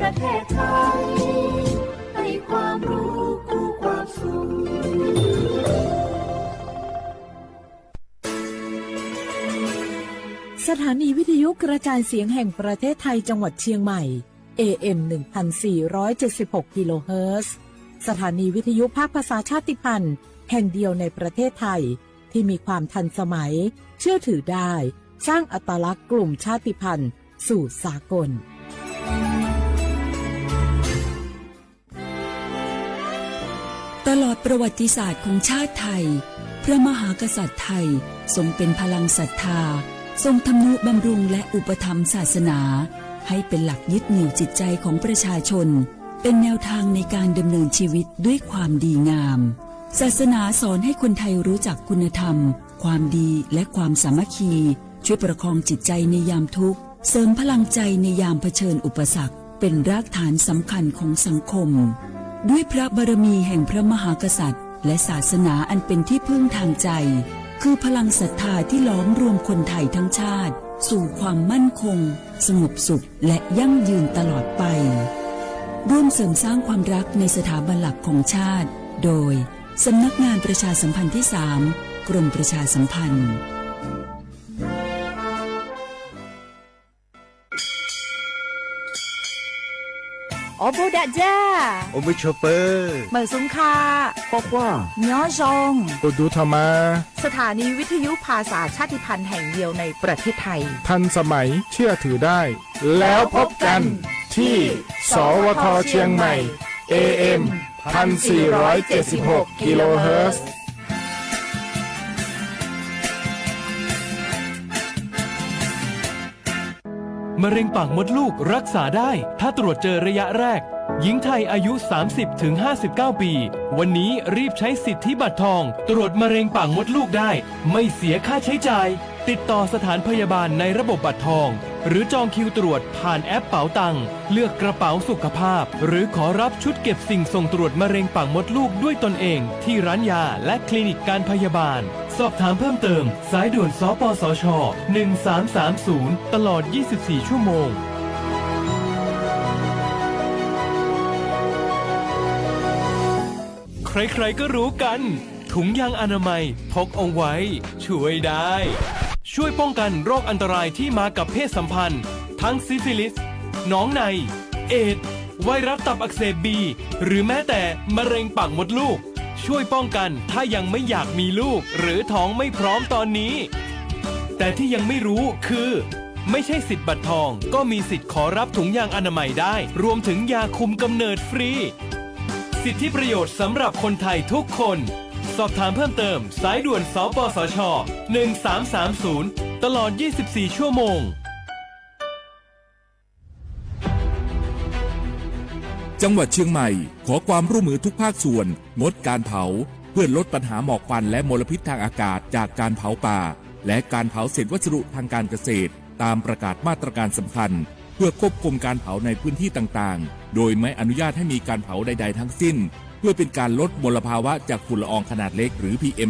ประเทศไทยให้ความรู้กู้ความสุขสถานีวิทยุกระจายเสียงแห่งประเทศไทยจังหวัดเชียงใหม่ AM 1476 กิโลเฮิรตซ์สถานีวิทยุภาคภาษาชาติพันธุ์แห่งเดียวในประเทศไทยที่มีความทันสมัยเชื่อถือได้สร้างอัตลักษณ์กลุ่มชาติพันธุ์สู่สากลตลอดประวัติศาสตร์ของชาติไทยพระมหากษัตริย์ไทยทรงเป็นพลังศรัทธาทรงทำนุบำรุงและอุปถัมภ์ศาสนาให้เป็นหลักยึดเหนี่ยวจิตใจของประชาชนเป็นแนวทางในการดำเนินชีวิตด้วยความดีงามศาสนาสอนให้คนไทยรู้จักคุณธรรมความดีและความสามัคคีช่วยประคองจิตใจในยามทุกข์เสริมพลังใจในยามเผชิญอุปสรรคเป็นรากฐานสำคัญของสังคมด้วยพระบารมีแห่งพระมหากษัตริย์และศาสนาอันเป็นที่พึ่งทางใจคือพลังศรัทธาที่ล้อมรวมคนไทยทั้งชาติสู่ความมั่นคงสงบสุขและยั่งยืนตลอดไปร่วมเสริมสร้างความรักในสถาบันหลักของชาติโดยสำนักงานประชาสัมพันธ์ที่ 3 กรมประชาสัมพันธ์โอโบดะจ้าโอเวชเปอร์เหมอซุงคาพอกว่าย้อจงโอดูธรรมาสถานีวิทยุภาษาชาติพันธุ์แห่งเดียวในประเทศไทยทันสมัยเชื่อถือได้แล้วพบกันที่สวทเชียงใหม่ AM 1476 กิโลเฮิรตซ์มะเร็งปากมดลูกรักษาได้ถ้าตรวจเจอระยะแรกหญิงไทยอายุ 30-59 ปีวันนี้รีบใช้สิทธิบัตรทองตรวจมะเร็งปากมดลูกได้ไม่เสียค่าใช้จ่ายติดต่อสถานพยาบาลในระบบบัตรทองหรือจองคิวตรวจผ่านแอปเป๋าตังเลือกกระเป๋าสุขภาพหรือขอรับชุดเก็บสิ่งส่งตรวจมะเร็งปากมดลูกด้วยตนเองที่ร้านยาและคลินิกการพยาบาลสอบถามเพิ่มเติมสายด่วนสปสช1330ตลอด24ชั่วโมงใครๆก็รู้กันถุงยางอนามัยพกเอาไว้ช่วยได้ช่วยป้องกันโรคอันตรายที่มากับเพศสัมพันธ์ทั้งซิฟิลิสหนองในเอดส์ไวรัสตับอักเสบบีหรือแม้แต่มะเร็งปากมดลูกช่วยป้องกันถ้ายังไม่อยากมีลูกหรือท้องไม่พร้อมตอนนี้แต่ที่ยังไม่รู้คือไม่ใช่สิทธิ์บัตรทองก็มีสิทธิ์ขอรับถุงยางอนามัยได้รวมถึงยาคุมกำเนิดฟรีสิทธิประโยชน์สำหรับคนไทยทุกคนสอบถามเพิ่มเติมสายด่วนสปสช1330ตลอด24ชั่วโมงจังหวัดเชียงใหม่ขอความร่วมมือทุกภาคส่วนงดการเผาเพื่อลดปัญหาหมอกควันและมลพิษทางอากาศจากการเผาป่าและการเผาเศษวัสดุทางการเกษตรตามประกาศมาตรการสำคัญเพื่อควบคุมการเผาในพื้นที่ต่างๆโดยไม่อนุญาตให้มีการเผาใดๆทั้งสิ้นเพื่อเป็นการลดมลภาวะจากฝุ่นละอองขนาดเล็กหรือ PM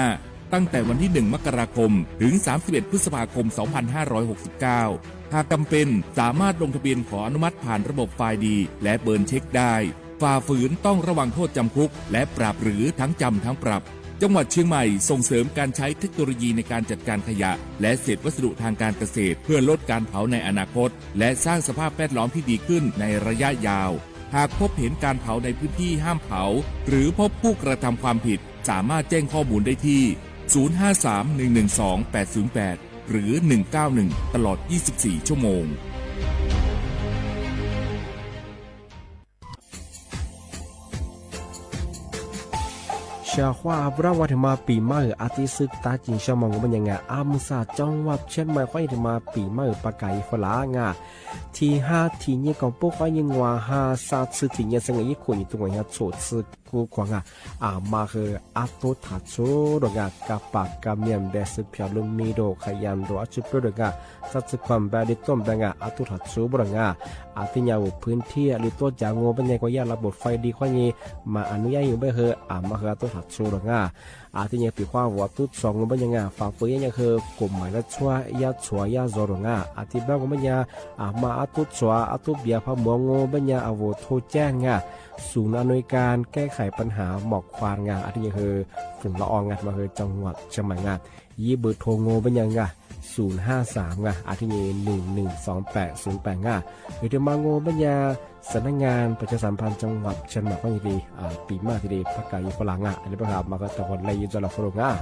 2.5 ตั้งแต่วันที่ 1 มกราคมถึง 31 พฤษภาคม 2569 หากจำเป็นสามารถลงทะเบียนขออนุมัติผ่านระบบไฟล์ดีและเบิร์นเช็คได้ฝ่าฝืนต้องระวังโทษจำคุกและปรับหรือทั้งจำทั้งปรับจังหวัดเชียงใหม่ส่งเสริมการใช้เทคโนโลยีในการจัดการขยะและเศษวัสดุทางการเกษตรเพื่อลดการเผาในอนาคตและสร้างสภาพแวดล้อมที่ดีขึ้นในระยะยาวหากพบเห็นการเผาในพื้นที่ห้ามเผาหรือพบผู้กระทำความผิดสามารถแจ้งข้อมูลได้ที่ 053-112-808 หรือ 191 ตลอด 24 ชั่วโมงชาว่าบราวัฒมาปีใหม่อาทิตย์ซึกตาจินชมองมันยังไงอามุสาจังหวัดเชียงใหม่ค่อยมาปีใหม่ปะไก่ฝรั่งที่5ที่เนี่ยก็ปุ๊กก็ยังว่า5 3次ที่เนี่ยสังเกตคนอยู่ตรงนี้โฉดซึกูกว่ามาคืออาตุทัดโซดงกับปากกับเมียมเดสเปียลุมมีโดขยันรัวจุดโดงสัตว์ความแบบดิต้มดังอาตุทัดโซบงอาทิยาวพื้นที่หรือตัวจางโง่เป็นยังก็ยาระบบไฟดีข้อนี้มาอนุญาตอยู่ไม่เหรอมาคืออาตุทัดโซดง ที่ยังปีว่าวัวตุ๊ดสองมันยังฝากเฟยยังคือกลุ่มหมายละชัวยาชัวยาโซรงที่บ้านมันยังมาตุ๊ดชัวตุ๊ดเบียพะมงงมันยังโทรแจ้งศูนย์อำนวยการแก้ไขปัญหาหมอกควันที่ยังคือฝุ่นละอองมาคือจังหวัดเชียงใหม่ยี่เบอร์โทรโง่เป็นยัง053ที่นี่112808หรือที่มาโง่เป็นยาสำนักงานประชาสัมพันธ์จังหวัดเชียงใหม่ก็ยังดีปีมากทีเดียวพักกายฝรั่งอันนี้ประกาศมาก็ตะวันเลยยืนจอละฝรั่ง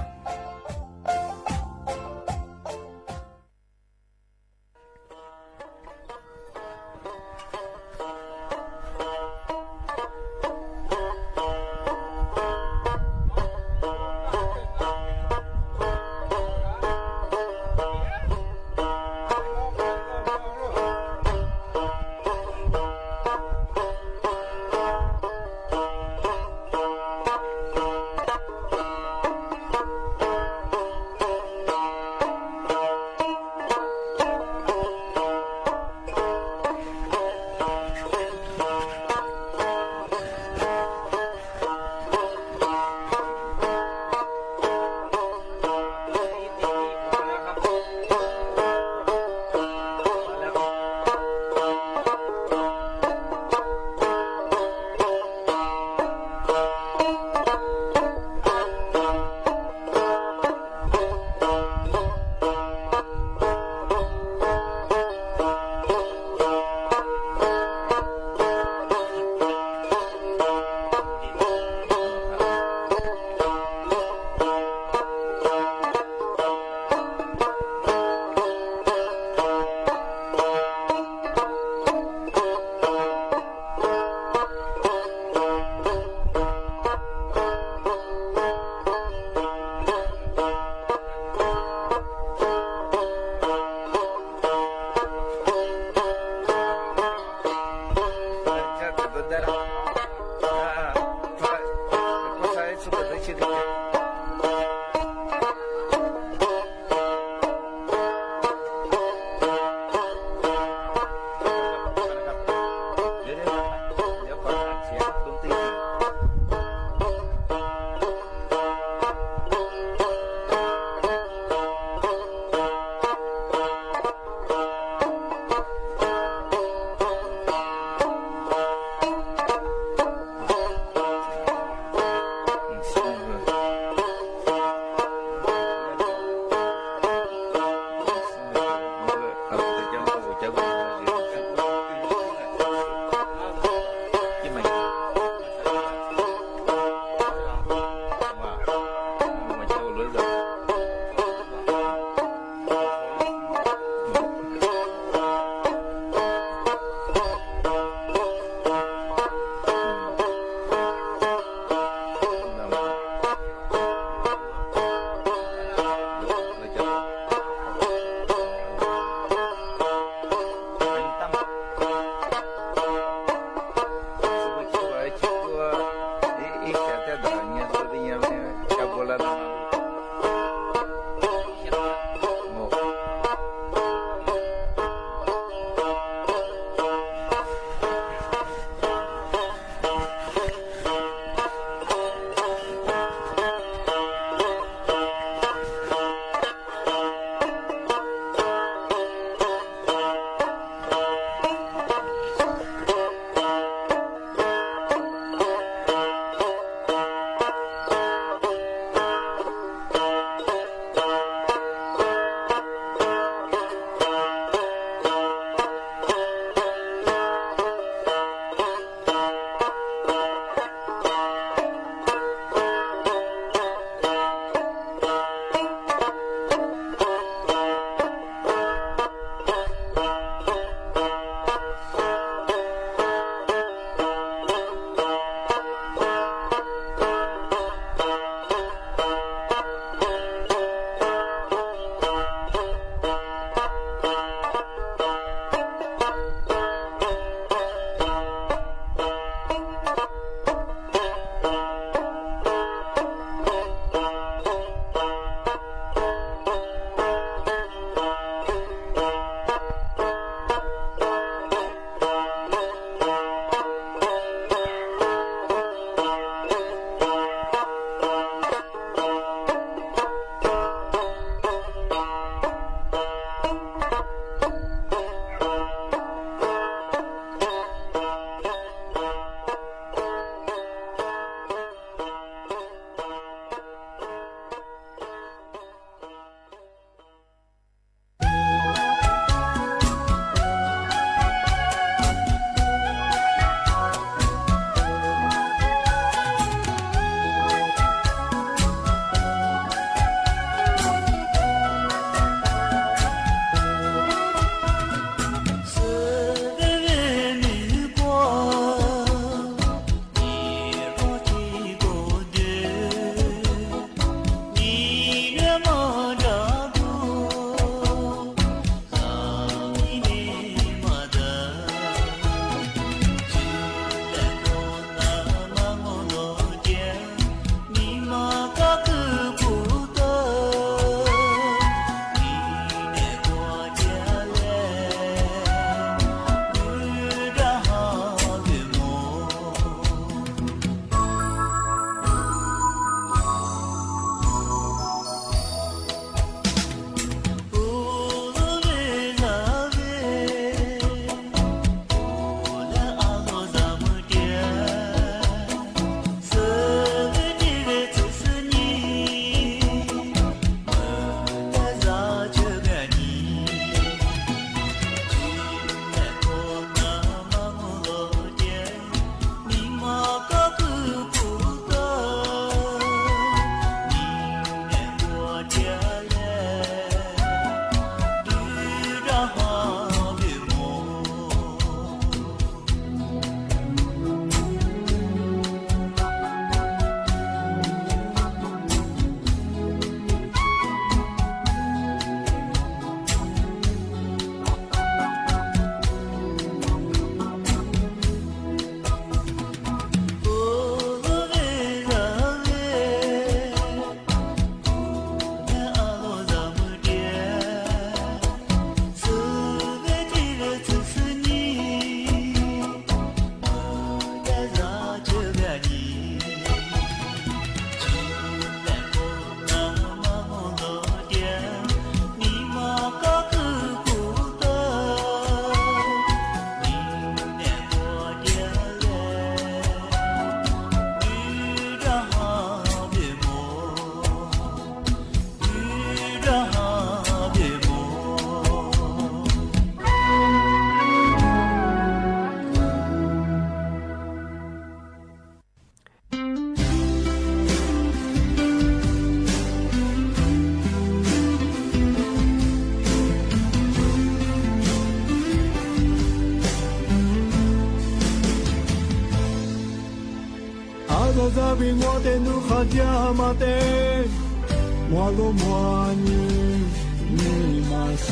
阿扎扎比我的努哈加马的，我罗莫尼玛西。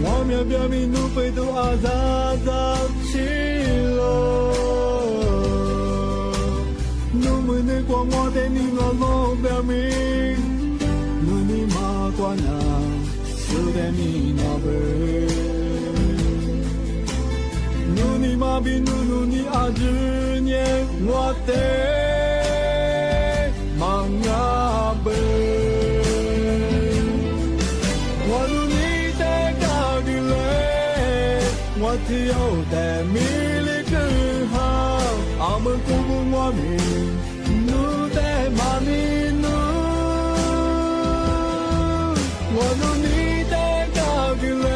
我苗表明努贝都阿扎扎起了，努没那光我的你罗罗表明，努你马关啊，苏的你那贝，努你马比努你阿只年我的忙啊贝。我只有在米里更好，阿门古古我命，努在马米努，我努你在高比嘞，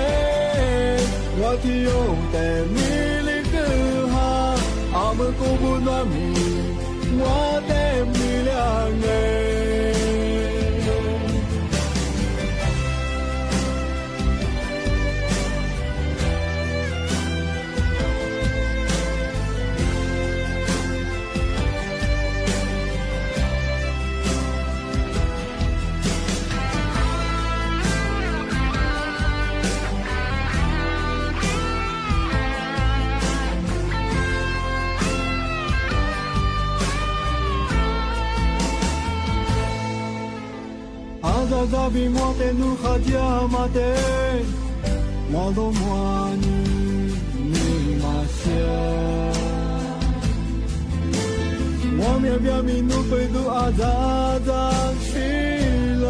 我只有在米里更好，阿门古古我命，我在米两哎。阿扎比我的努哈加马的，我罗莫尼玛西。我苗表明努贝都阿扎扎起了，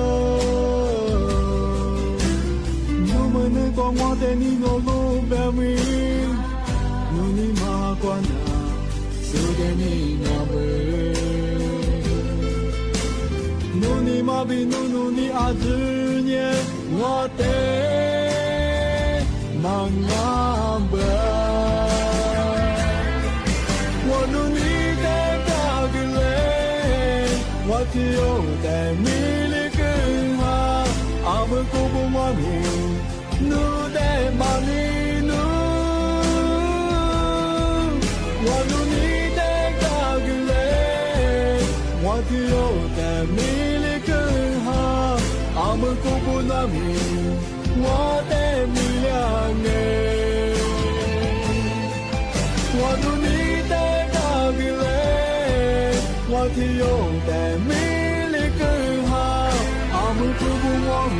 努没能光我的你罗罗表明，努你马关啊，苏的你那贝。努尼马比努尼阿只年我的忙啊贝，我努尼的高比嘞，我只有在米里更好，阿门古布我命，努的马里努，我努尼的高比嘞，我只有在米。阿门古布那米，我的米两哎，我努你的高比嘞，我只有在米里更好。阿门古布我米，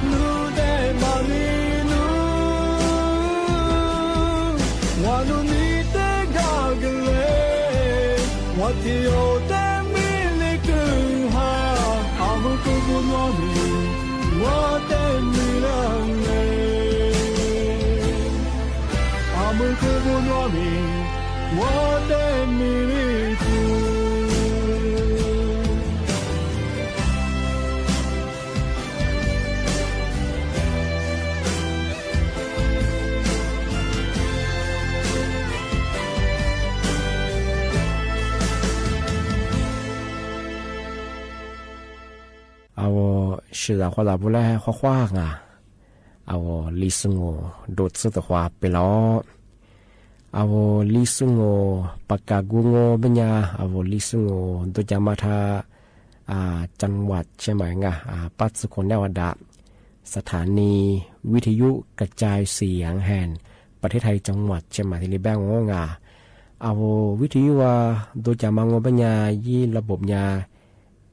努的马里努，我努你的高比嘞，我只有在米里更好。阿门古布我米。我的米两哎，阿门古布诺米，我的米里土。我是然后不来画画啊，我历史我多次的话不了，我历史我ปากกากู我เป็นยา我历史我ตัวจามาทาจังหวัดเชียงใหม่ไงปัจจุบันแล้วดาสถานีวิทยุกระจายเสียงแห่งประเทศไทยจังหวัดเชียงใหม่ที่ริแบงงงวิทยุว่าตัวจามางเป็นยายี่ระบบยา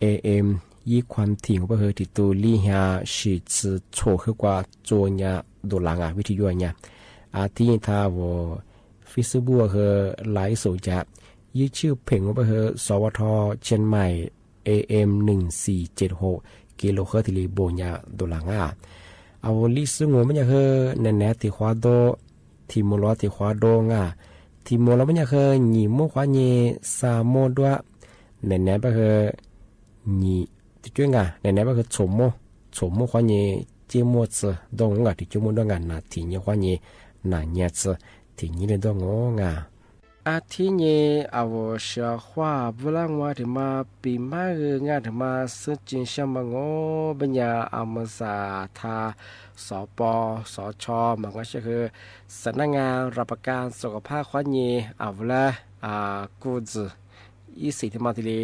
AMยี่ความถี่ของเพื่อติดตัวลี่ฮะสิจะโชว์ขึ้นกว่าโจเนียดูหลังวิทยุเนี่ยที่ถ้าว่าฟิสบัวคือไลฟ์สดจะยี่ชื่อเพลงของเพื่อสวทเชียงใหม่ AM 1476กิโลเฮิรตซ์ที่ริโบเนี่ยดูหลังลิซึ่งมันจะคือแน่ๆที่ขวาโดที่มอลที่ขวาโดที่มอลมันจะคือหนีมุขวานี่สามโมด้วยแน่ๆก็คือหนีที่จุ้งแน่ๆก็คือชมโมขวานี่เจ้าโมซดงที่จุ้มดงที่นี่ขวานี่หนาเนียซที่นี่เลยดง อาทิเยอาวเชียขวาบลังว่าถึงมาปีมาเงาถึงมาซึ่งจินชมังโอปัญญาอามสาทาสปสชมันก็คือสำนักงานรับประกันสุขภาพขวัญเยอาวละกู즈อีสิที่มาที่เลย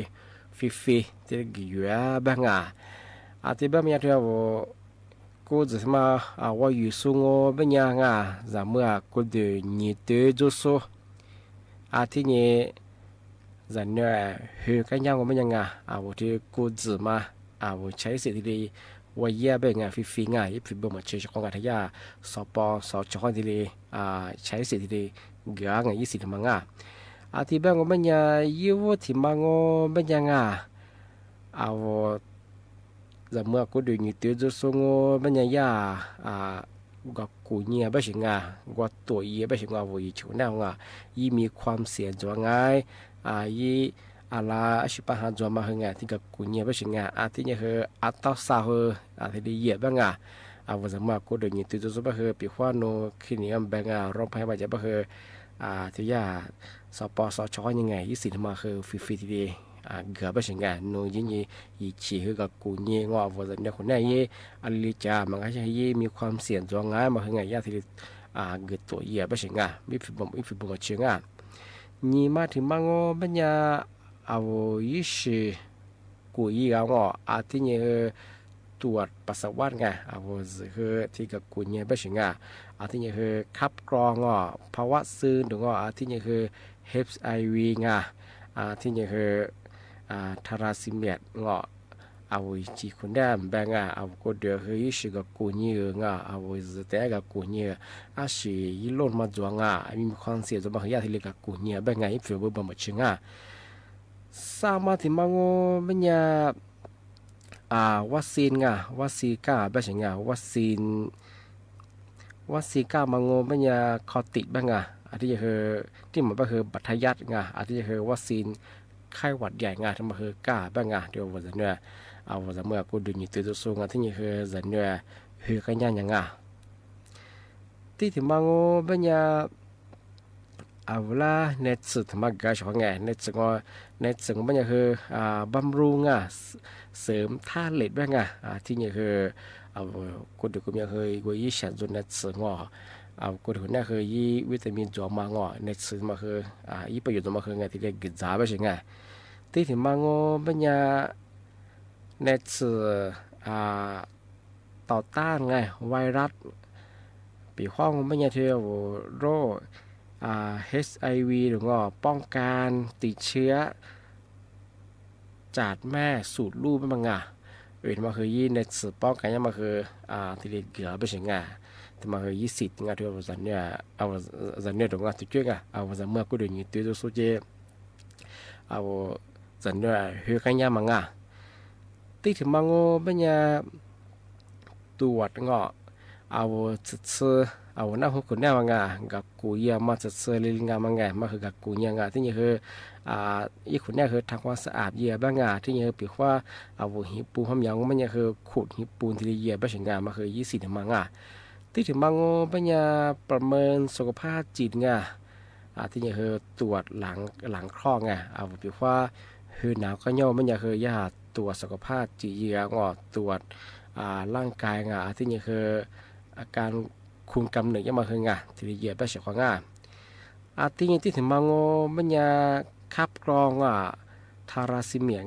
ฟีที่กิวบ้างอาที่บ้านมีอะไรกูจะมาว่าอยู่สูงเป็นยังไงจะเมื่อกูเดินยืดจุดสูอาที่นี้จะเนี่ยคือกันยังว่าเป็นยังไงว่าที่กูจะมาว่าใช้สิ่งที่ว่าเยี่ยเป็นไงฟีไงฟีบ่มาเชื่อของกันที่ยาสปสชคนที่ใช้สิ่งที่เกี่ยงไงยี่สิบมังอาที่บ้านว่าเป็นยังยี่วัวที่มังเป็นยังไงจะเมื่อกูดูนี่ตัวจะส่งเป็นยังยาก็กูเนี่ยไม่ใช่งาก็ตัวยี่ไม่ใช่งาว่ายี่ชูแนวยี่มีความเสี่ยงจัวง่ายยี่อะไรสิบห้าจัวมาเฮงที่กับกูเนี่ยไม่ใช่งาที่เนี่ยคืออัตสาวที่ได้เยอะบ้างว่าจะเมื่อกูดูนี่ตัวจะส่งไปคือปีขวานโนคลินิกบ้างร้องเพลงมาจะไปคือที่ยาสปสชยังไงยี่สิบมาคือฟรีที่ดีเกือบไม่ใช่งานโน้ยยี่ยี่ชี้ให้กับกูเนี่ยว่าว่าจะเนี่ยคนนี้ยี่อันลิจามันก็ใช่ยี่มีความเสี่ยงจัวง่ายมาให้ไงยาที่เกิดตัวยี่ไม่ใช่งานไม่ฝึกบ่มาเชื่องานยี่มาถึงมังเป็นยายี่สิกูยี่เอาที่เนี่ยตรวจปัสสาวะไงคือที่กับกูเนี่ยไม่ใช่งานที่เนี่ยคือคับกรองภาวะซึมหรือที่เนี่ยคือ HIV ไงที่เนี่ยคือทาราซิเมียดเอาจีคนได้แบ่งเอาก็เดือดคือสิกับกูเนี่ยเอาจะแต่กับกูเนี่ยสิยิ่งล้นมาจวงมีความเสี่ยงจะมาขยะที่เล็กกับกูเนี่ยแบ่งอีกฟิลบ่มาชิงสามาที่มังเป็นยาวัคซีนวัคซีนก้าแบบไหนวัคซีนก้ามังเป็นยาคอติบ้างที่จะคือที่มันก็คือบัตรทยัดที่จะคือวัคซีนไข้หวัดใหญ่ที่มันคือกล้าบ้างเดี๋ยววันนี้วันเมื่อกูดูนี่ตัวสูงที่นี่คือจะเนี่ยคือกันยังที่ถึงมังเป็นยาละเน็ตสุดมากก็ชอบเน็ตสุดเป็นยาคือบำรุงเสริมท่าเหล็กบ้างที่นี่คือกูดูกูมีคือกูยิ่งฉันจนเน็ตสุดกูดูนี่คือยี่วิตามินจอมาเน็ตสุดมาคือยี่ประโยชน์มาคือที่เรียกกิจจ้าไม่ใช่ที่ถึงมังเป็นยาเน็ตสุดต่อต้านไวรัสปีข้องเป็นยาเที่ยวโรคHIV หรือป้องกันติดเชื้อจากแม่สูตรลูกบ้างมาคือยี่เน็ตสุดป้องกันมาคือที่เรียกเกลือไม่ใช่แต่มาคือยี่สิบที่ว่าจะเนี่ยจะเนี่ยตรงที่ช่วยจะเมื่อกูเดินอยู่ตัวสุดเจจะเนี่ยเฮือกันยามังที่ถึงมังเป็นยาตรวจจะเชื่อหน้าหัวคนหน้ามังกับกูเยี่ยมาจะเชื่อเรื่องมังมาคือกับกูเนี่ยที่นี่คืออีกคนเนี่ยคือทำความสะอาดเยี่ยบ้างที่นี่คือปีว่าหิปูทำยังมันเนี่ยคือขุดหิปูที่เยี่ยบ้างมาคือ20ถึงมังที่ถึงมังเป็นยาประเมินสุขภาพจิตที่นี่คือตรวจหลังคลอดปีว่าคือหนาวก็ย่อมันเนี่ยคือยาตรวจสุขภาพจิตเยี่ยตรวจร่างกายที่นี่คืออาการคุมกำเนิดยังมาคือที่เยี่ยบ้างของที่นี่ที่ถึงมังมันยาคับกรองทาราซิเมีย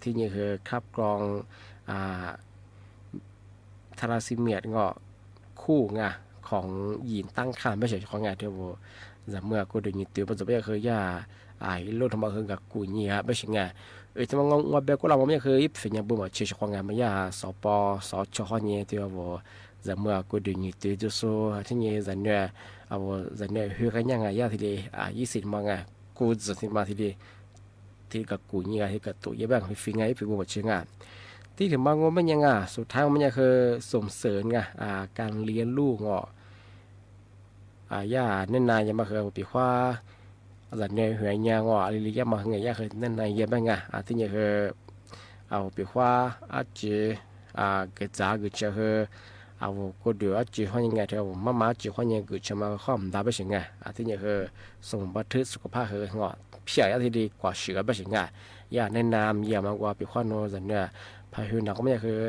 ที่นี่คือคับกรองทาราซิเมียคู่ของยีนตั้งครรภ์ไม่ใช่ของเดียวจะเมื่อกูเดินยืดตัวปัจจุบันคือยาโลดทำมาคือกับกูเนี่ยไม่ใช่ที่มันงอแบบกูเราไม่เคยเป็นยังบุ๋มเชื่อของมันยาสปสชเนี่ยที่ว่าจะเมื่อกูเดินยืดตัวจะสู้ที่นี่จะเนี่ยจะเนี่ยคือกันยังยาที่ดี20มังกูจะที่มาที่ดีที่กับกูเนี่ยที่กับตัวเยอะบ้างฟิงฟิบุ๋มเชื่อที่ถึงมังมันยังสุดท้ายมันยังคือส่งเสริมการเลี้ยงลูกย่าเน้นนายยังมาคือปีว่าจะเนี่ยหัวยางอะไรเลี้ยงมาไงย่าคือเน้นนายเยอะบ้างที่ยังคือปีว่าอาจจะเกิดจากคือ เอาก็เดี๋ยวจีห้อยยังไงเถอะมาจีห้อยยังกูจะมาข้อมดาไปสิงไงที่นี่คือส่งบันทึกสุขภาพเหงาเพียรที่ดีกว่าเสือไปสิงไงอย่าแนะนำอย่ามากว่าปีข้อโน้นเนี่ยพาหุนักไม่ใช่คือ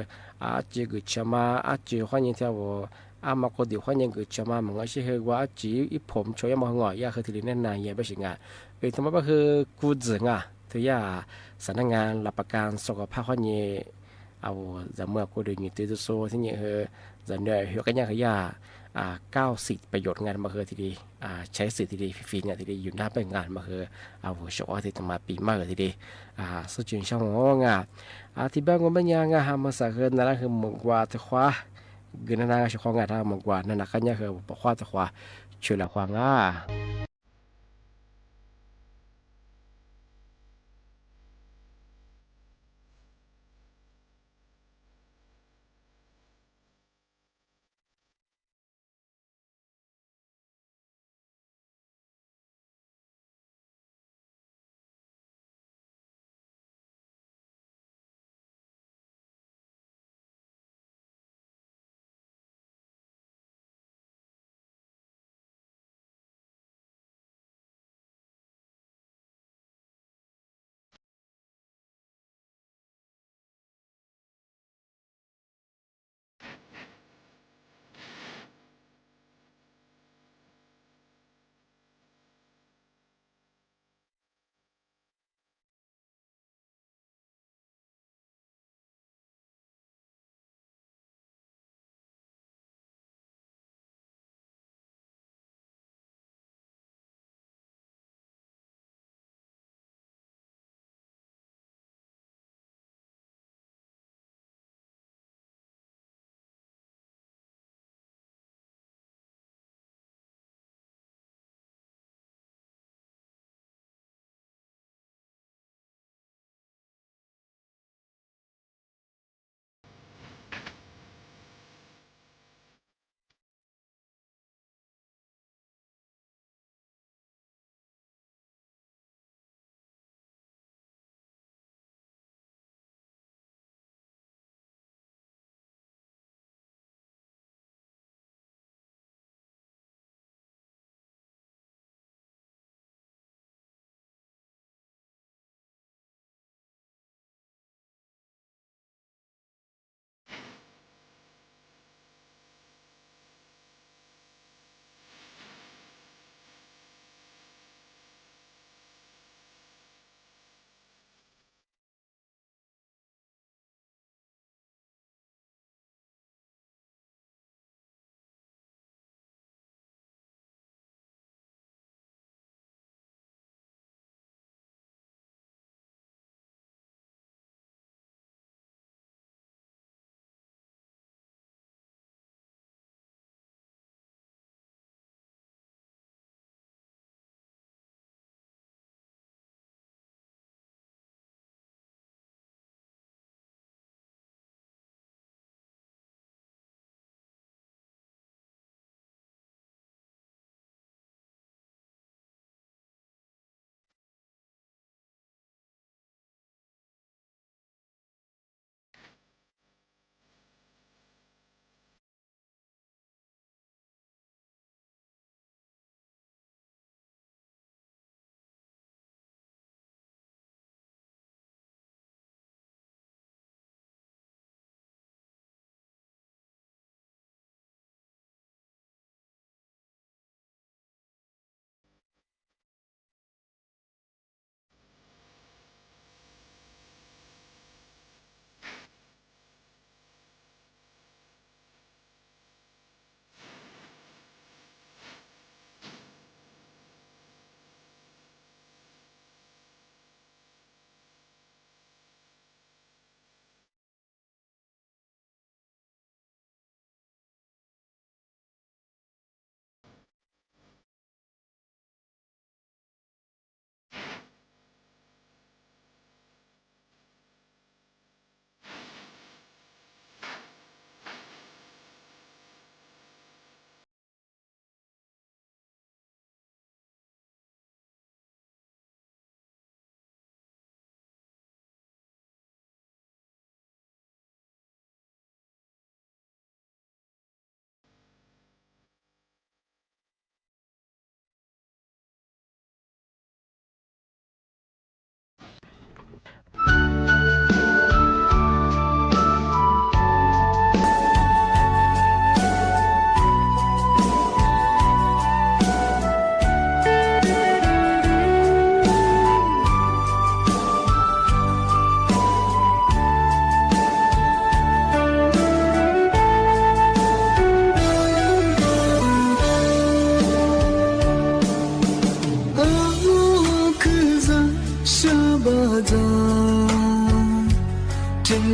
จีกูจะมาจีห้อยยังเถอะมาก็เดี๋ยวห้อยยังกูจะมาเหมือนกับที่คือว่าจีอีผมช่วยมาเหงาอย่าคือที่นี่แนะนำอย่าไปสิงไงทำไมก็คือกูจึงถือย่าสำนักงานหลักประกันสุขภาพห้อยยังเอาจะเมื่อกูดูอยู่ตัวโซ่ที่นี่คือจะเนี่ยหัวกันยังขยะก้าวสิทธิประโยชน์งานมาคือทีดีใช้สิทธิทีดีฟรีงานทีดีอยู่หน้าไปงานมาคือเอาโชว์ที่จะมาปีมากเลยทีดีสุดจริงช่างงาที่บ้านก็ไม่ยังหามาสักเกินนั่นคือหมกว่าจะคว้าเงินนั่นก็ช่วยงานทางหมกว่านั่นกันยังคือบอกว่าจะคว้าช่วยละคว้า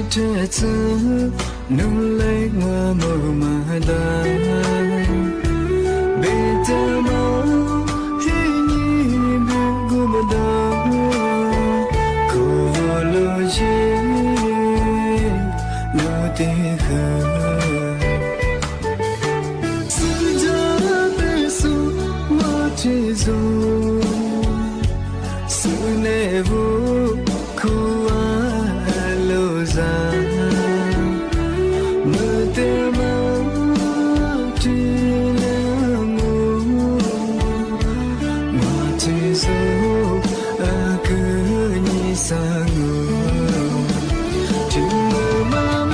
这次努力我没买单，别的梦与你别过不到，可路线路的河。接受，思念不苦啊路上，没得梦只了梦，我接受啊个你伤我，听我妈妈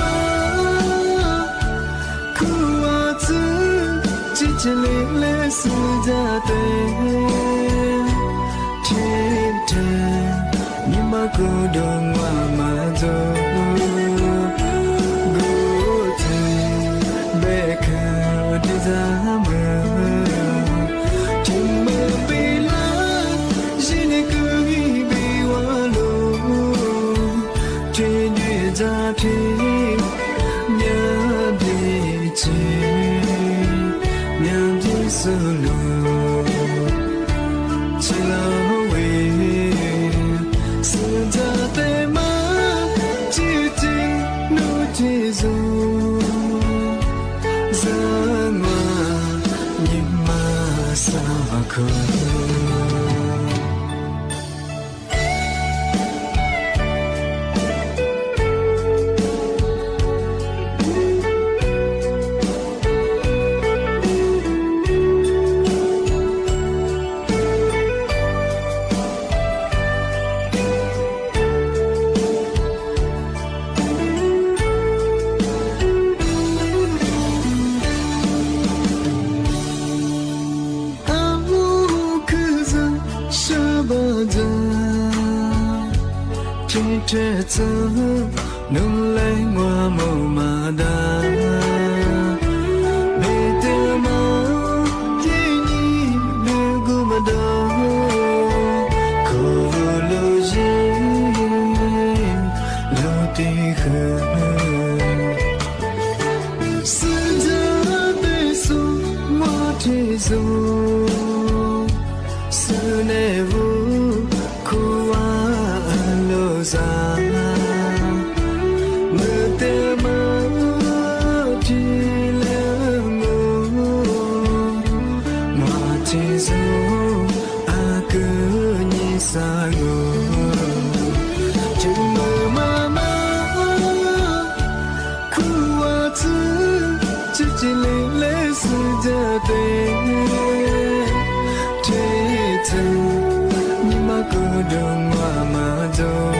苦啊子，姐姐累累是家的。cô đơn mà rồi gỗ thì bé khờ đi ra mơ chừng mơ bị lá chỉ để cứ bị hoa lô trên như ra thì nhớ đi chỉ nhớ đi solo chỉ là这次努力我没马达，别的梦与你别过不到，可路线路的河，是这对手我接受，是内部苦啊。sa mơ tê mơ chỉ lỡ ngô mà chỉ dấu à cứ như xa ngô chừng mơ mà mơ khu à chứ chỉ lệ lệ sự ra tê thế thân nhưng mà cứ đường mà rồi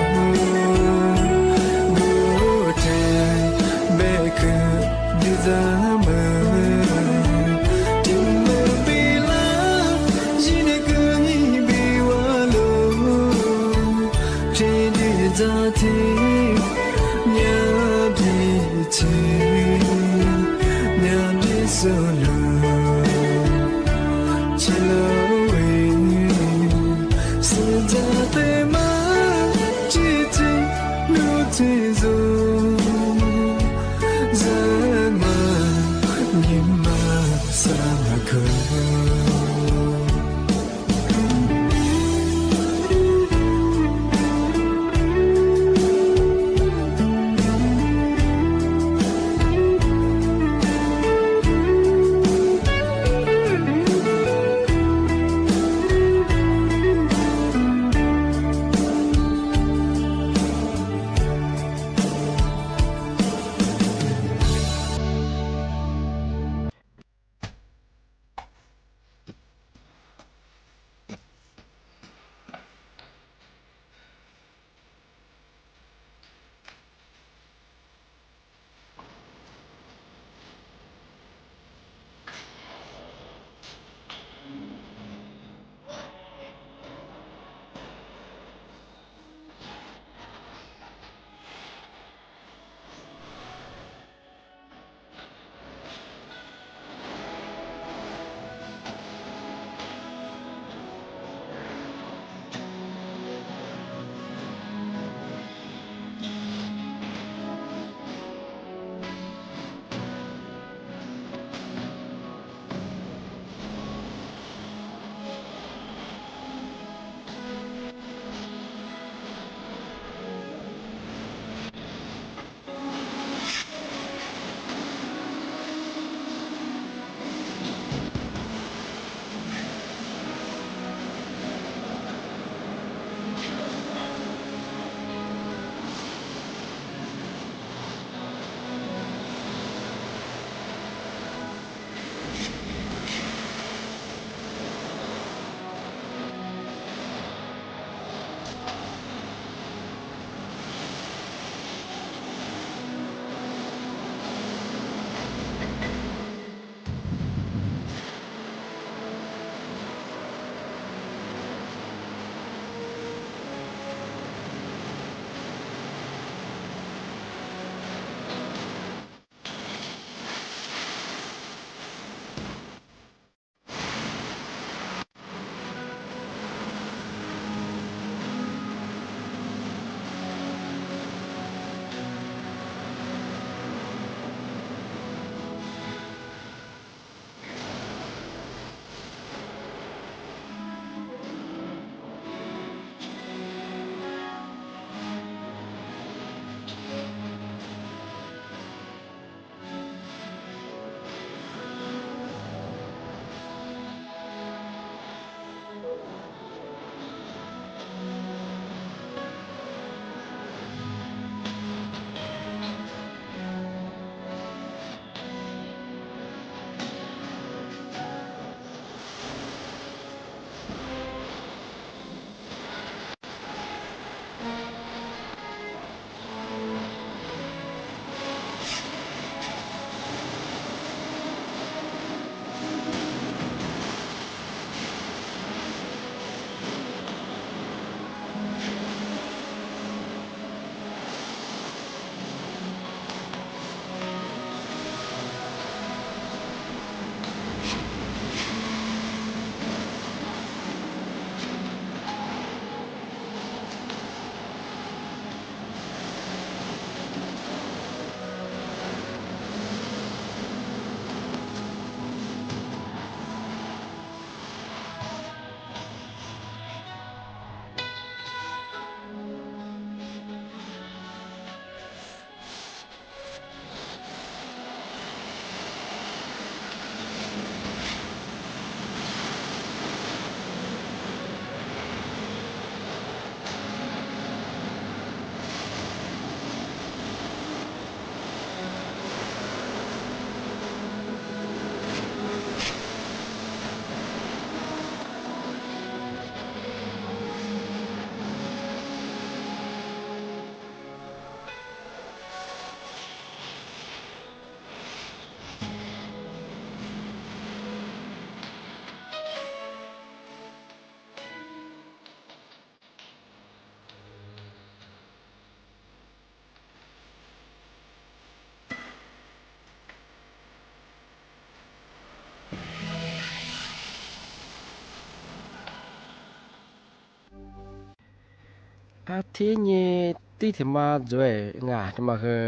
อาทิตย์นี้ที่ที่มาด้วยงาที่มาคือ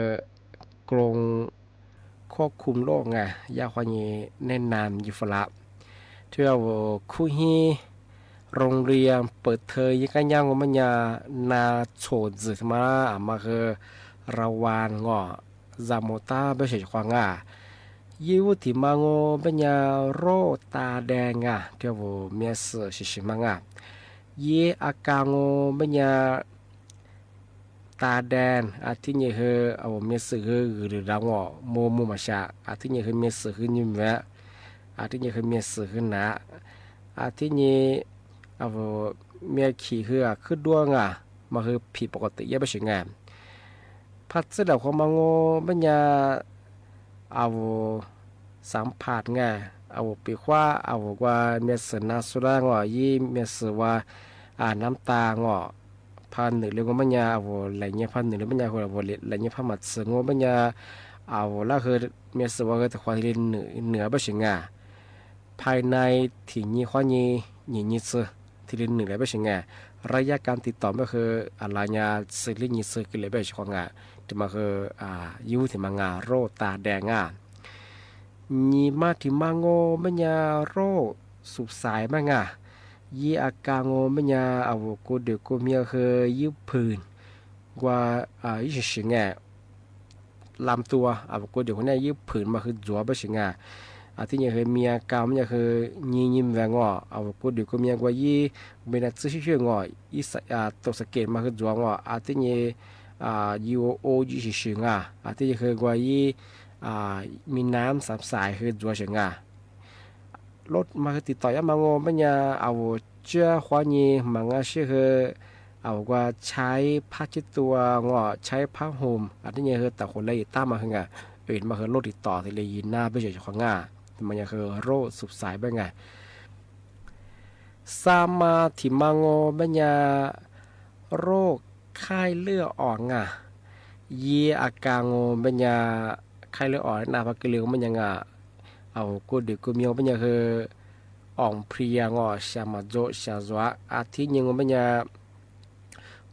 กรงควบคุมโรคไงยาควานีแนะนำอยู่ฝรั่งเที่ยวคุยโรงเรียนเปิดเทอมยังกันยังว่ามันยานาโฉดซึทมามาคือระวานงอจามตาไม่ใช่ควางอ่ะยี่วุติมางอเป็นยาโรคตาแดงอ่ะเที่ยวเมียสือชิมังอ่ะยี่อาการงอเป็นยาตาแดงอาทิตย์นี้คือเอาเมียสือหรือรางอโมมาชาอาทิตย์นี้คือเมียสือคือยิ้มแย้มอาทิตย์นี้คือเมียสือคือหนาอาทิตย์นี้เอาเมียขี่คือดวงอ่ะมาคือผิดปกติแย่ไปเฉยงามพัดเสด็จของมังโงปัญญาเอาสัมผัสไงเอาปีกว่าเอาว่าเมียสือนาสุรางอ่ะยี่เมียสือว่าน้ำตาอ่ะพันหนึ่งเรื่องปัญญาเอาไหลเงี้ยพันหนึ่งเรื่องปัญญาคนเอาไหลเงี้ยพันมัดสืองปัญญาเอาละคือเมียสือว่าคือแต่ความที่เหนือไปเฉยงาภายในที่นี้ข้อนี้ยี่สือที่เรียนหนึ่งเลยไม่ใช่ไงระยะการติดต่อไม่คืออะไรเนี่ยสิ่งที่ยิ่งสื่อกันเลยไม่ใช่ของงานที่มาคือยูที่มางาโรตาแดงยี่มาที่มางโงไม่ยาโรสุบสายมางยี่อาการโงไม่ยาเอากูเดือกูเมียคือยืดผื่นกว่ายี่สิบไงลำตัวเอากูเดือคนนี้ยืดผื่นมาคือจั่วไม่ใช่ไงที่นี่คือเมียกาวมันคือยิ้มแหวงอ่ะเอากูดูกูเมียกว่ายี่เป็นนักซื้อชื่องอ่ะยี่ตัวสเก็ตมาคือจวงอ่ะที่นี่ยูโอยี่สิบชื่องอ่ะที่นี่คือกว่ายี่มีน้ำสามสายคือจวงชื่องรถมาคือติดต่อยังมังโง่ไม่ยาเอาเจ้าขวานี่มังชื่อคือเอาว่าใช้ผ้าเช็ดตัวอ่ะใช้ผ้าห่มที่นี่คือแต่คนละตามมาคือไงมาคือรถติดต่อที่เลยยินหน้าไม่ใช่ของมันยังคือโรคสุบสายเป็นไงซามาถิมังโงบัญญาโรคไข้เลือดออกยีอาการโงบัญญาไข้เลือดออกนาพักเลือมันยังเอากูดึกกูมีบัญญาคืออ่องเพลียงชามาโจชาจวะอาทิตย์ยังบัญญา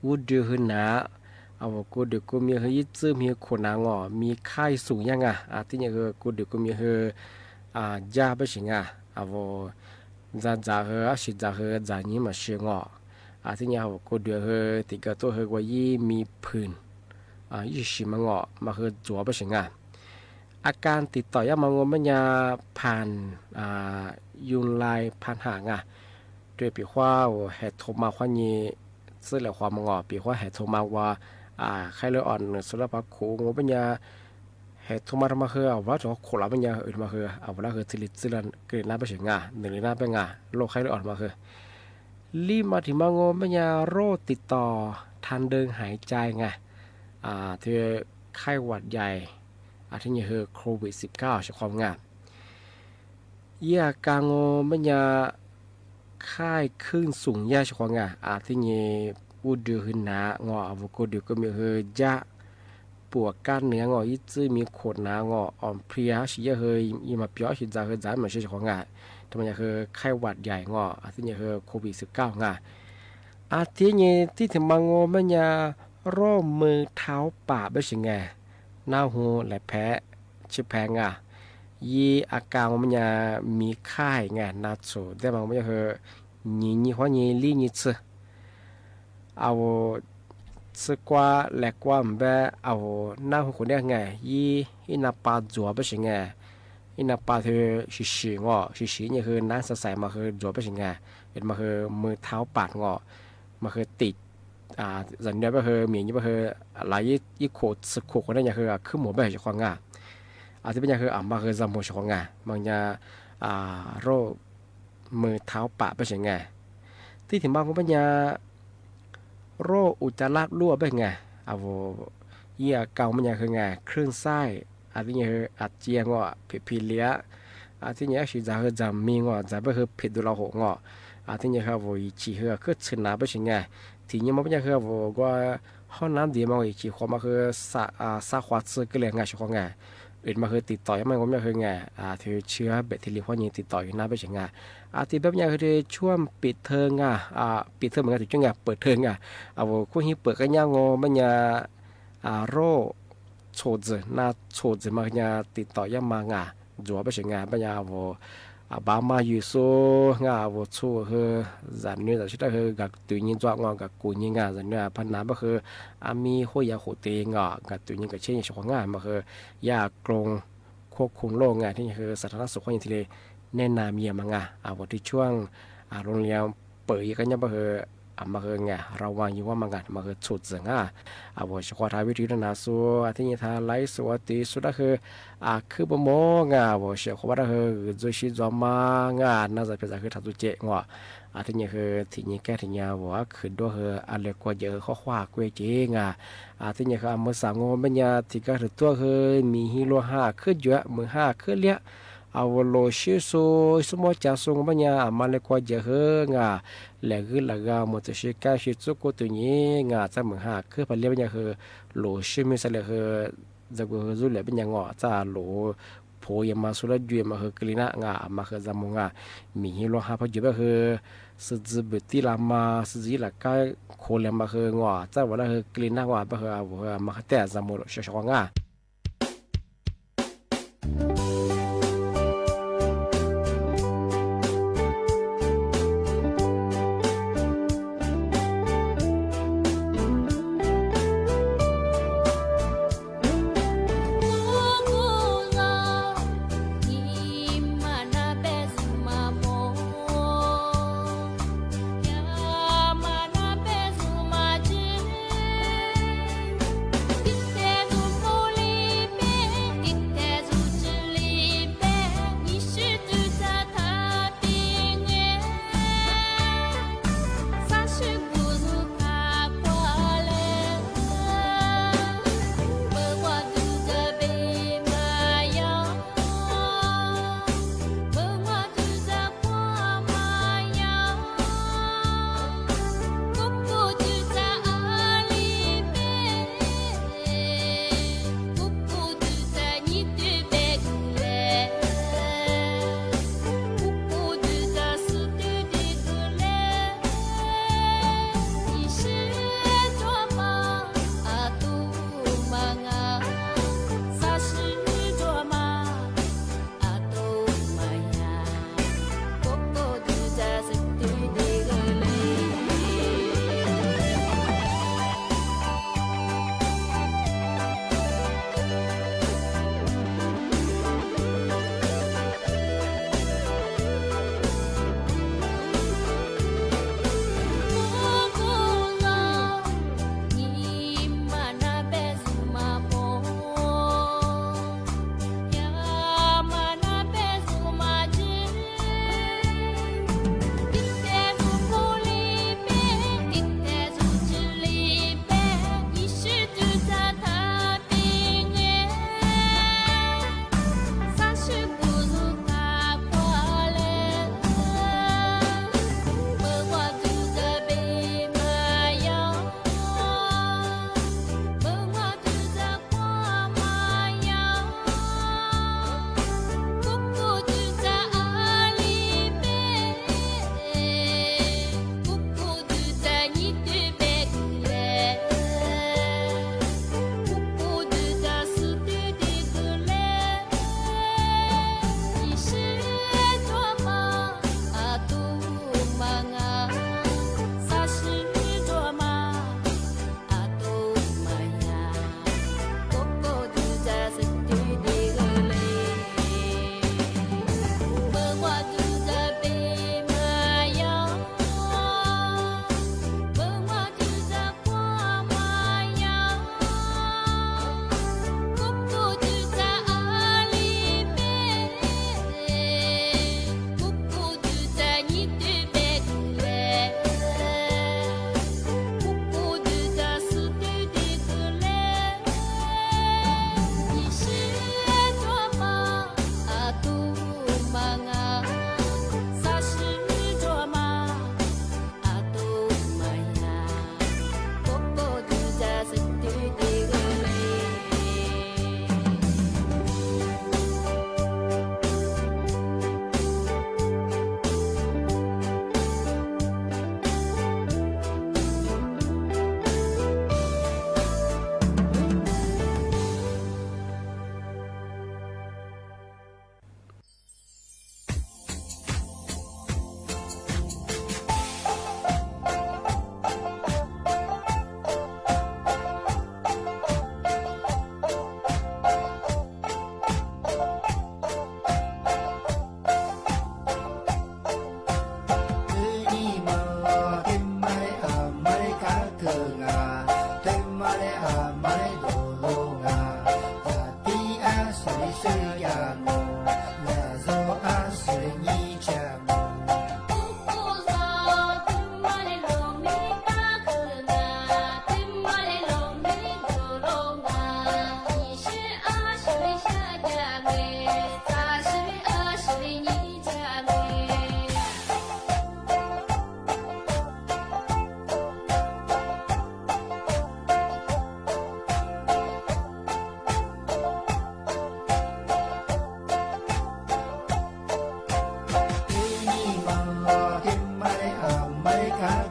วูดดือหนาเอากูดึกกูมีคือยึดซื้อมีขนางมีไข้สูงยังอาทิตย์ยังคือกูดึกกูมีคือยาไม่ใช่เอาจะสิจะจะนี้มาเชื่องที่นี่เขาก็เดือติดตัวว่ายี่มีผื่นยี่สิบมังมาคือจั่วไม่ใช่อาการติดต่อยามังมันยาผ่านยุนลายผ่านหางด้วยปีว่าเหตุโทมาควานี้ซึ่งเหล่าความมังปีว่าเหตุโทมาว่าไข้เลือดอ่อนสุรภาพโคงมันยาเหตุมาทำมาคือเอาว่าจะขลับมันยาอื่นมาคือเอาว่าคือสิริสิรันเกิดหน้าไปเฉียงหนึ่งหน้าไปโรคไข้เลือดอ่อนมาคือรีบมาถึงมังโงมันยาโรคติดต่อทางเดินหายใจที่ไข้หวัดใหญ่ที่นี่คือโควิด-19ใช้ความยาการโงมันยาไข้ขึ้นสูงยาใช้ความที่นี่ปูดือหนางอาวโกดือก็มีคือยาปวดก้านเนื้อยี่จื้อมีขดหนางอ่อนเพลียสิเยอะยี่มาเปียวสิจะจ่ายเหมือนเชื่อของทำไมคือไข้หวัดใหญ่ที่นี่คือโควิด-19ที่นี่ที่ถึงมังโงมันยาโรคมือเท้าปากไม่ใช่หน้าหูและแพ้ชิบแพงยี่อาการมันยามีไข้นาโซแต่บางมันคือยี่หัวยี่ลี่ยี่ซื่อเอาสกว่าแหลกว่าแบบเอาหน้าหูคนเดียวยี่นับปลาจั่วไม่ใช่ยี่นับปลาคือชินี่คือน้ำใสๆมาคือจั่วไม่ใช่เป็นมาคือมือเท้าปาดมาคือติดสัญญาก็คือมีนี่ก็คือหลายยี่โคตรสึกโคตรคนนั้นอย่างคือขึ้นหมูแบบเฉพาะที่เป็นอย่างคือมาคือจำหมูเฉพาะบางอย่างโรคมือเท้าปะไม่ใช่ที่ถึงบางคนเป็นอย่างโรคอุจจาระรั่วเป็นเอายี่เก่ามันอย่างคือคลื่นไส้ที่นี่คืออาเจียงผิดเลี้ยที่นี่คือจะมีจะไม่คือผิดดูเราหัวที่นี่ครับว่าจีคือชนะไม่ใช่ทีนี้มันเป็นคือว่าห้องน้ำดีมากอีกทีความมาคือสาควาซึก็เลยใช่ของอื่นมาคือติดต่อยังไม่ก็ไม่คือถือเชื้อแบคทีเรียพวกนี้ติดต่ออยู่หน้าไปใช่ ที่แบบนี้คือช่วงปิดเทอมปิดเทอมเหมือนกันถึงช่วงเปิดเทอมคู่ฮีเปิดกันยังมันโรโชดน่าโชดมาติดต่อยามางจัวไปเสียงปัญญาบามาอยู่โซชัวจันเนี่ยแต่ชิดคือกับตัวยิงจ้างกับกูยิงจันเนี่ยพันน้ำก็คือมีห้อยาโหเตงกับตัวยิงกับเช่นชงมาคือยากรงควบคุมโรคที่คือสาธารณสุขของทะเลแนะนำเมียมัที่ช่วงโรงเรียนเปิดกันยังก็คือมาคือเราวางอยู่ว่ามันมาคือชุดจังเฉพาะทางวิทยุนาสัวที่นี่ทางไลฟ์สวัสดีสุดก็คือบ่มเชื่อว่าคือจุชิจอมน่าจะเป็นคือทัตุเจที่นี่คือที่นี่แก้ที่นี่ว่าคือด้วยคืออะไรกว่าเยอะข้อความกวยเจงที่นี่คือมือสังงมันที่ก็ถือตัวคือมีฮีโร่5ขึ้นเยอะมือ5ขึ้นเลี้ยโลชิโซสมอจาสงมันมาเลยกว่าเยอะแล้วก็แล้วก็มันจะใช้การชิซุกุตัวนี้จะมือ5คือพอเรียกมันคือโลชิมิสเลยคือจะกูรู้เลยเป็นยังจะโลโพยมาสุดยอดมาคือกลีน่มาคือจำมีฮีโร่5พออยู่ก็คือสุดบุตรีลามาสุดที่ละก็โคเลมาคือจะว่าคือกลีน่าก็คือมาแต่จำมุชชง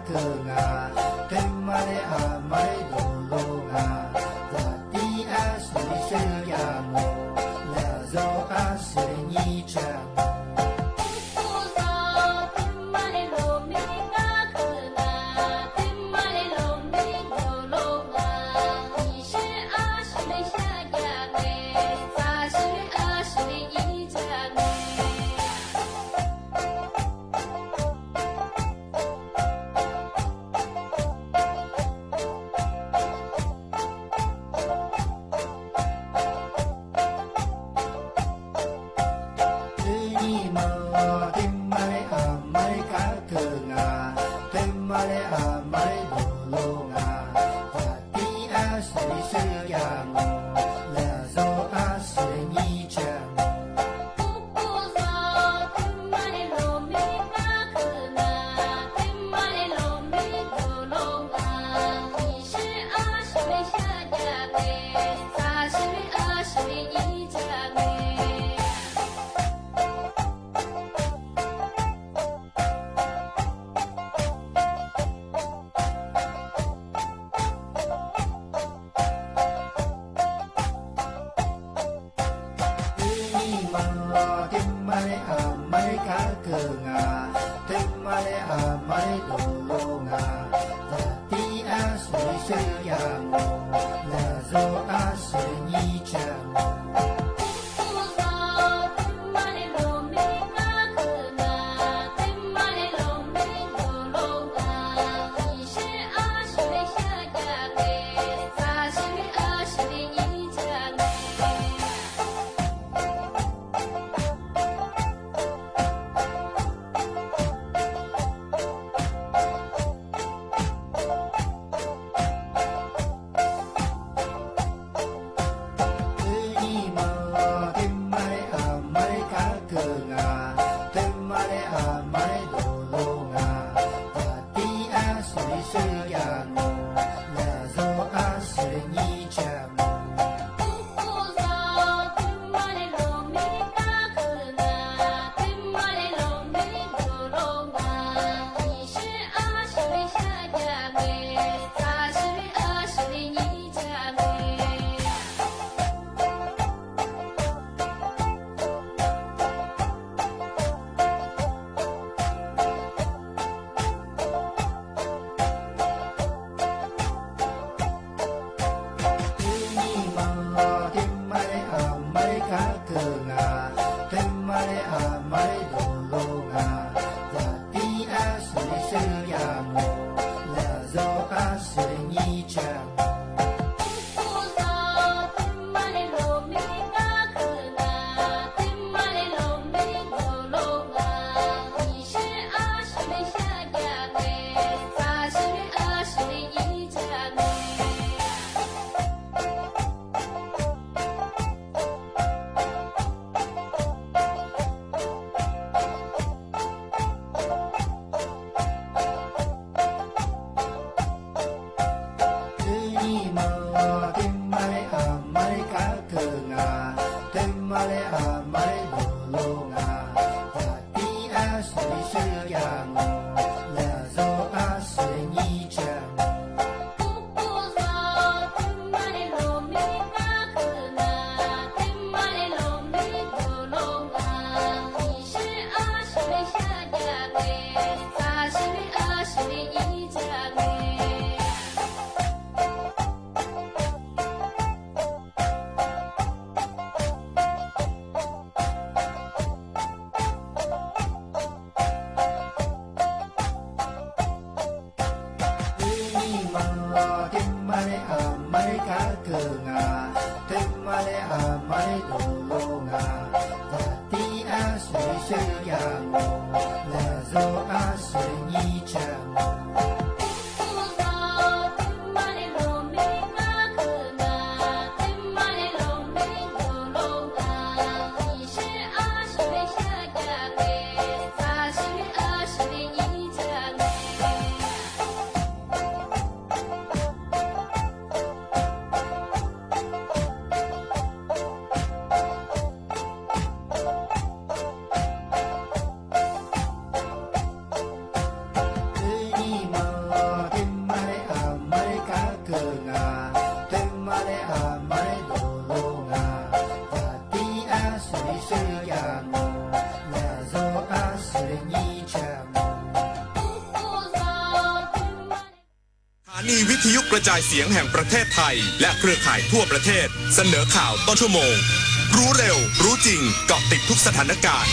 个啊，跟马来阿马来罗罗啊，大地啊是谁呀么？那肉啊是你家么？样，那若阿是你讲。 สถานีวิทยุกระจายเสียงแห่งประเทศไทยและเครือข่ายทั่วประเทศเสนอข่าวต้นชั่วโมง รู้เร็วรู้จริงเกาะติดทุกสถานการณ์